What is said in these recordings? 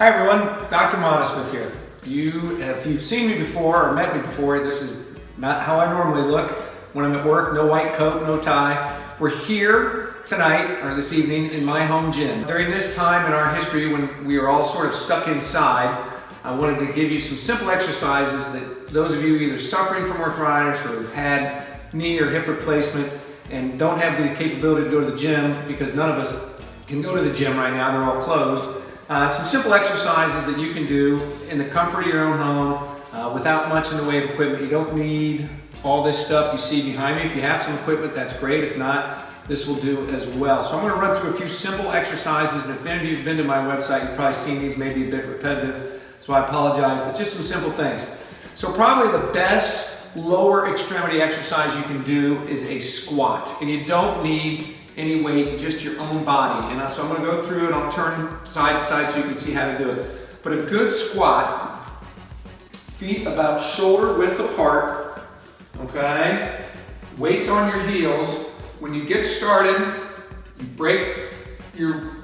Hi everyone, Dr. Monesmith here. If you've seen me before or met me before, this is not how I normally look when I'm at work. No white coat, no tie. We're here tonight, or this evening, in my home gym. During this time in our history when we are all sort of stuck inside, I wanted to give you some simple exercises that those of you either suffering from arthritis or who've had knee or hip replacement and don't have the capability to go to the gym, because none of us can go to the gym right now, they're all closed. Some simple exercises that you can do in the comfort of your own home without much in the way of equipment. You don't need all this stuff you see behind me. If you have some equipment, that's great. If not, this will do as well. So I'm going to run through a few simple exercises, and if any of you have been to my website, you've probably seen these, maybe a bit repetitive, so I apologize, but just some simple things. So probably the best lower extremity exercise you can do is a squat, and you don't need any weight, just your own body. And so I'm going to go through and I'll turn side to side so you can see how to do it. But a good squat, feet about shoulder width apart, okay? Weights on your heels. When you get started, you break your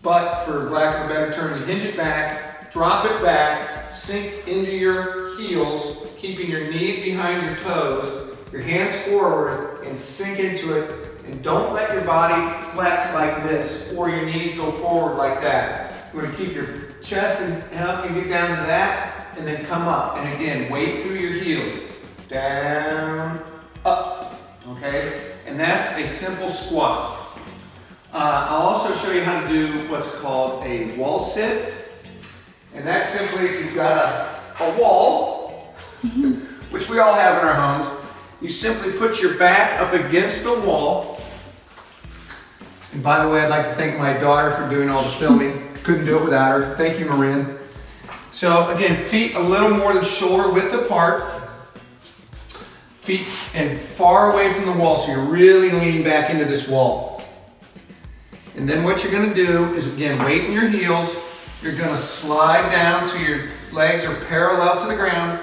butt, for lack of a better term, you hinge it back, drop it back, sink into your heels, keeping your knees behind your toes, your hands forward, and sink into it. And don't let your body flex like this or your knees go forward like that. You want to keep your chest and up and get down to that, and then come up. And again, weight through your heels. Down, up, okay? And that's a simple squat. I'll also show you how to do what's called a wall sit. And that's simply if you've got a wall, which we all have in our homes, you simply put your back up against the wall. And by the way, I'd like to thank my daughter for doing all the filming. Couldn't do it without her. Thank you, Marin. So again, feet a little more than shoulder width apart. Feet and far away from the wall, so you're really leaning back into this wall. And then what you're gonna do is, again, weight in your heels. You're gonna slide down so your legs are parallel to the ground.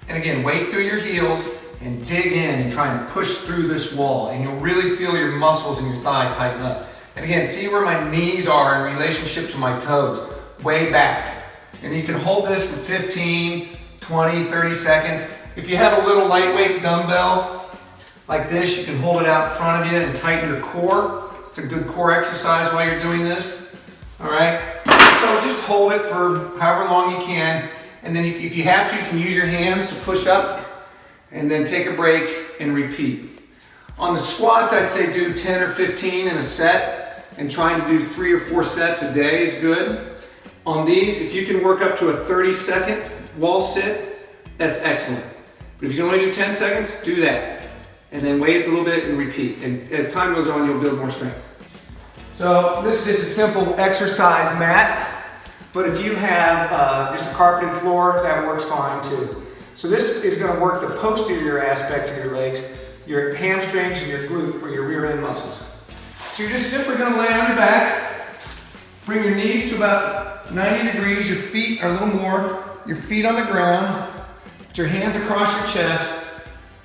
And again, weight through your heels and dig in and try and push through this wall, and you'll really feel your muscles in your thigh tighten up. And again, see where my knees are in relationship to my toes, way back. And you can hold this for 15, 20, 30 seconds. If you have a little lightweight dumbbell like this, you can hold it out in front of you and tighten your core. It's a good core exercise while you're doing this. All right, so just hold it for however long you can. And then if you have to, you can use your hands to push up, and then take a break and repeat. On the squats, I'd say do 10 or 15 in a set, and trying to do 3 or 4 sets a day is good. On these, if you can work up to a 30-second wall sit, that's excellent. But if you can only do 10 seconds, do that. And then wait a little bit and repeat. And as time goes on, you'll build more strength. So this is just a simple exercise mat, but if you have just a carpeted floor, that works fine too. So this is going to work the posterior aspect of your legs, your hamstrings and your glute, or your rear end muscles. So you're just simply going to lay on your back, bring your knees to about 90 degrees, your feet are a little more, your feet on the ground, put your hands across your chest,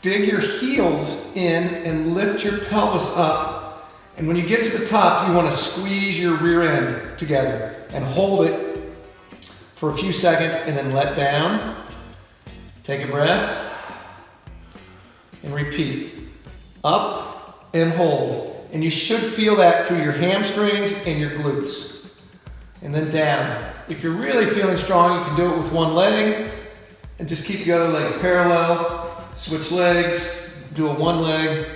dig your heels in and lift your pelvis up. And when you get to the top, you want to squeeze your rear end together and hold it for a few seconds and then let down. Take a breath and repeat. Up and hold. And you should feel that through your hamstrings and your glutes. And then down. If you're really feeling strong, you can do it with one leg and just keep the other leg parallel. Switch legs, do a one leg,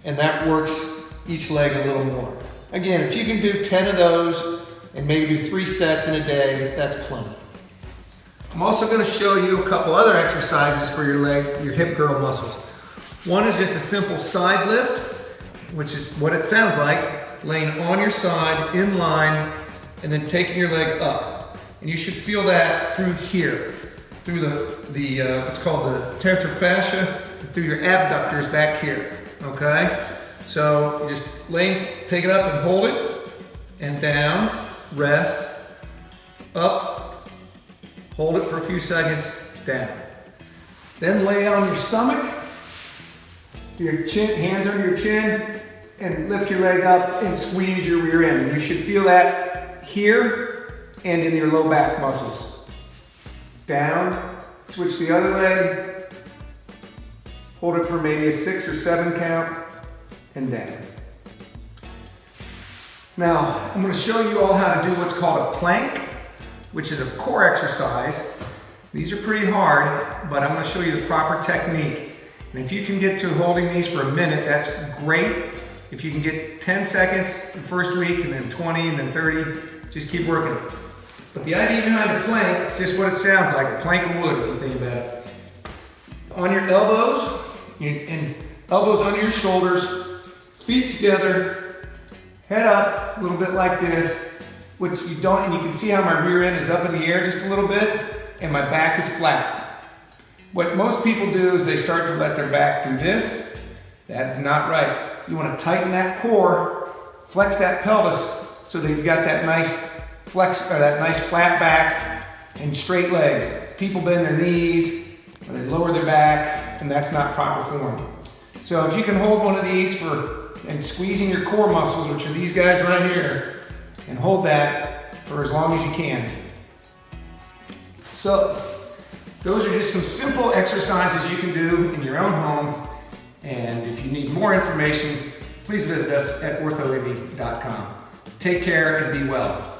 and that works each leg a little more. Again, if you can do 10 of those and maybe do 3 sets in a day, that's plenty. I'm also going to show you a couple other exercises for your leg, your hip girdle muscles. One is just a simple side lift, which is what it sounds like, laying on your side in line and then taking your leg up. And you should feel that through here, through the what's called the tensor fascia, through your abductors back here, okay? So you just take it up and hold it, and down, rest, up, hold it for a few seconds, down. Then lay on your stomach, your chin, hands under your chin, and lift your leg up and squeeze your rear end. And you should feel that here and in your low back muscles. Down, switch the other leg, hold it for maybe a 6 or 7 count, and down. Now, I'm going to show you all how to do what's called a plank, which is a core exercise. These are pretty hard, but I'm going to show you the proper technique. And if you can get to holding these for a minute, that's great. If you can get 10 seconds the first week, and then 20, and then 30, just keep working. But the idea behind a plank, it's just what it sounds like, a plank of wood, if you think about it. On your elbows, and elbows under your shoulders, feet together, head up, a little bit like this, which you don't, and you can see how my rear end is up in the air just a little bit, and my back is flat. What most people do is they start to let their back do this. That's not right. You want to tighten that core, flex that pelvis, so that you've got that nice flex, or that nice flat back and straight legs. People bend their knees, or they lower their back, and that's not proper form. So if you can hold one of these and squeezing your core muscles, which are these guys right here, and hold that for as long as you can. So those are just some simple exercises you can do in your own home. And if you need more information, please visit us at orthoindy.com. Take care and be well.